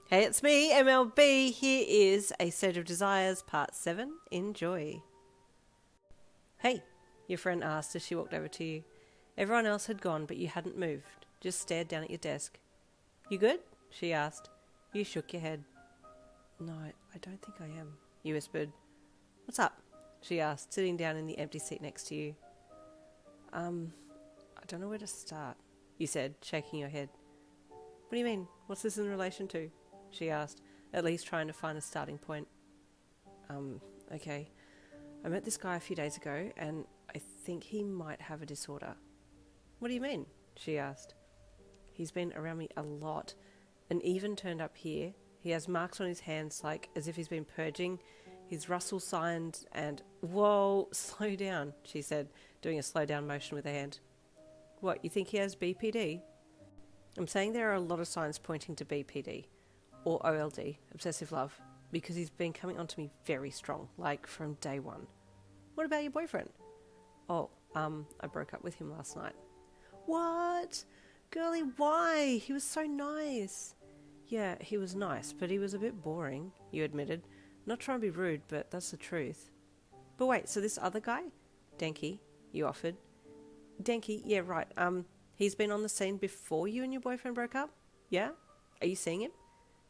Hey, it's me, MLB. Here is A State of Desires, Part 7. Enjoy. Hey, your friend asked as she walked over to you. Everyone else had gone, but you hadn't moved, just stared down at your desk. You good? She asked. You shook your head. No, I don't think I am, you whispered. What's up? She asked, sitting down in the empty seat next to you. I don't know where to start, you said, shaking your head. What do you mean? What's this in relation to? She asked, at least trying to find a starting point. Okay. I met this guy a few days ago, and I think he might have a disorder. What do you mean? She asked. He's been around me a lot, and even turned up here. He has marks on his hands, like as if he's been purging. His Russell signs and... Whoa, slow down, she said, doing a slow down motion with her hand. What, you think he has BPD? I'm saying there are a lot of signs pointing to BPD. Or OLD, obsessive love, because he's been coming on to me very strong, like from day one. What about your boyfriend? Oh, I broke up with him last night. What? Girlie, why? He was so nice. Yeah, he was nice, but he was a bit boring, you admitted. Not trying to be rude, but that's the truth. But wait, so this other guy? Denki, you offered. Denki, yeah, right. He's been on the scene before you and your boyfriend broke up? Yeah? Are you seeing him?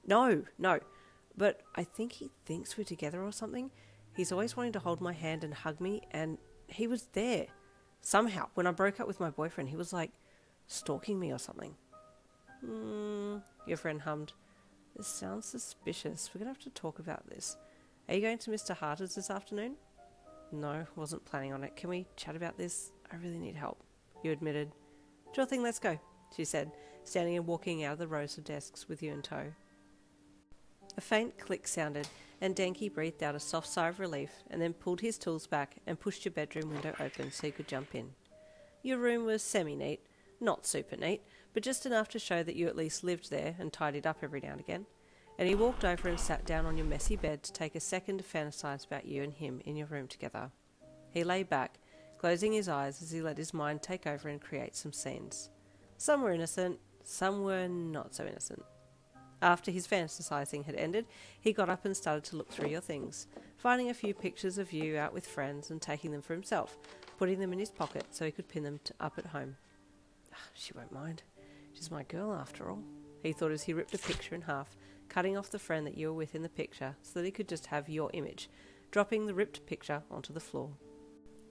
No, but I think he thinks we're together or something. He's always wanting to hold my hand and hug me, and he was there. Somehow, when I broke up with my boyfriend, he was like stalking me or something. Your friend hummed. This sounds suspicious. We're going to have to talk about this. Are you going to Mr. Harter's this afternoon? No, wasn't planning on it. Can we chat about this? I really need help, you admitted. Sure thing, let's go, she said, standing and walking out of the rows of desks with you in tow. A faint click sounded, and Denki breathed out a soft sigh of relief and then pulled his tools back and pushed your bedroom window open so he could jump in. Your room was semi-neat, not super neat, but just enough to show that you at least lived there and tidied up every now and again. And he walked over and sat down on your messy bed to take a second to fantasize about you and him in your room together. He lay back, closing his eyes as he let his mind take over and create some scenes. Some were innocent, some were not so innocent. After his fantasizing had ended, he got up and started to look through your things, finding a few pictures of you out with friends and taking them for himself, putting them in his pocket so he could pin them up at home. She won't mind. She's my girl after all, he thought as he ripped a picture in half, cutting off the friend that you were with in the picture so that he could just have your image, dropping the ripped picture onto the floor.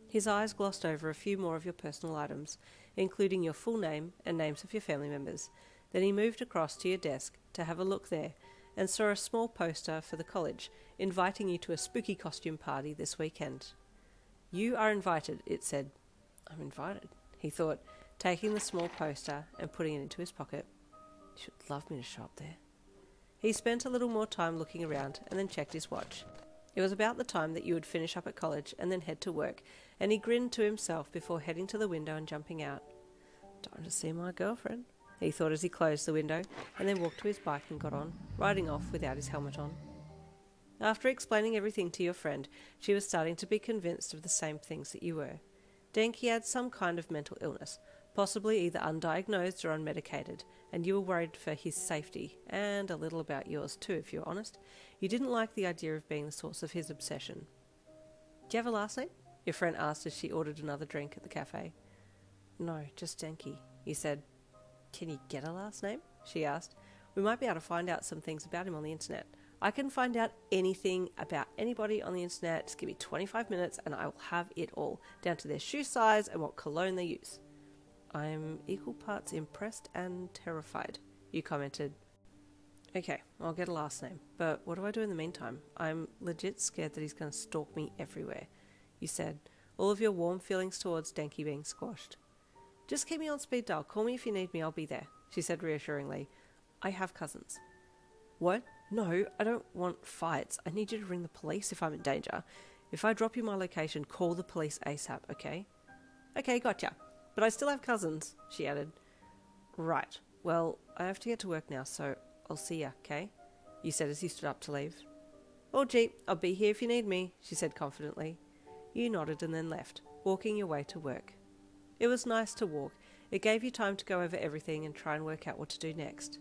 His eyes glossed over a few more of your personal items, including your full name and names of your family members. Then he moved across to your desk to have a look there and saw a small poster for the college inviting you to a spooky costume party this weekend. You are invited, it said. I'm invited, he thought, taking the small poster and putting it into his pocket. You should love me to show up there. He spent a little more time looking around and then checked his watch. It was about the time that you would finish up at college and then head to work, and he grinned to himself before heading to the window and jumping out. Time to see my girlfriend, he thought as he closed the window and then walked to his bike and got on, riding off without his helmet on. After explaining everything to your friend, she was starting to be convinced of the same things that you were. Denki had some kind of mental illness, possibly either undiagnosed or unmedicated, and you were worried for his safety, and a little about yours too, if you're honest. You didn't like the idea of being the source of his obsession. Do you have a last name? Your friend asked as she ordered another drink at the cafe. No, just Denki, you said. Can you get a last name? She asked. We might be able to find out some things about him on the internet. I can find out anything about anybody on the internet. Just give me 25 minutes and I will have it all, down to their shoe size and what cologne they use. I'm equal parts impressed and terrified, you commented. Okay, I'll get a last name, but what do I do in the meantime? I'm legit scared that he's going to stalk me everywhere, you said, all of your warm feelings towards Denki being squashed. Just keep me on speed dial. Call me if you need me, I'll be there, she said reassuringly. I have cousins. What? No, I don't want fights. I need you to ring the police if I'm in danger. If I drop you my location, call the police ASAP, okay? Okay, gotcha. But I still have cousins, she added. Right. Well, I have to get to work now, so I'll see ya, okay? You said as he stood up to leave. Oh, gee, I'll be here if you need me, she said confidently. You nodded and then left, walking your way to work. It was nice to walk. It gave you time to go over everything and try and work out what to do next.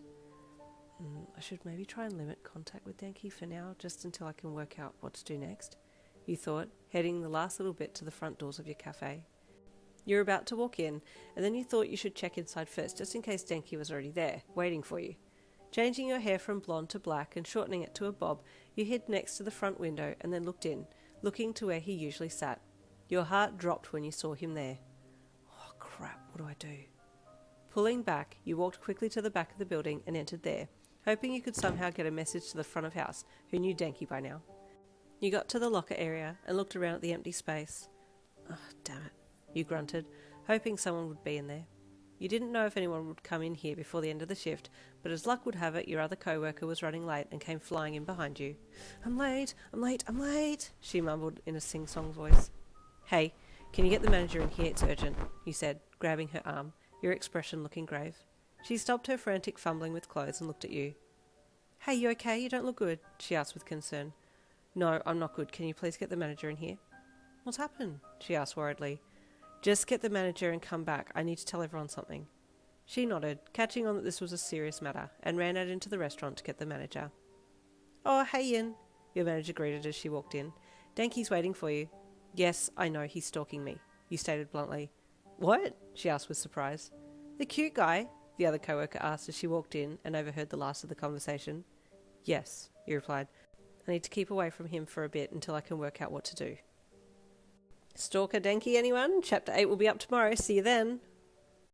I should maybe try and limit contact with Denki for now, just until I can work out what to do next, you thought, heading the last little bit to the front doors of your cafe. You were about to walk in, and then you thought you should check inside first, just in case Denki was already there, waiting for you. Changing your hair from blonde to black and shortening it to a bob, you hid next to the front window and then looked in, looking to where he usually sat. Your heart dropped when you saw him there. Oh crap, what do I do? Pulling back, you walked quickly to the back of the building and entered there, hoping you could somehow get a message to the front of house, who knew Denki by now. You got to the locker area and looked around at the empty space. Oh, damn it, you grunted, hoping someone would be in there. You didn't know if anyone would come in here before the end of the shift, but as luck would have it, your other co-worker was running late and came flying in behind you. I'm late, she mumbled in a sing-song voice. Hey, can you get the manager in here? It's urgent, you said, grabbing her arm, your expression looking grave. She stopped her frantic fumbling with clothes and looked at you. Hey, you okay? You don't look good, she asked with concern. No, I'm not good. Can you please get the manager in here? What's happened? She asked worriedly. Just get the manager and come back. I need to tell everyone something. She nodded, catching on that this was a serious matter, and ran out into the restaurant to get the manager. Oh, hey, Yin, your manager greeted as she walked in. Denki's waiting for you. Yes, I know, he's stalking me, you stated bluntly. What? She asked with surprise. The cute guy, the other co-worker asked as she walked in and overheard the last of the conversation. Yes, you replied. I need to keep away from him for a bit until I can work out what to do. Stalker Denki, anyone? Chapter 8 will be up tomorrow. See you then.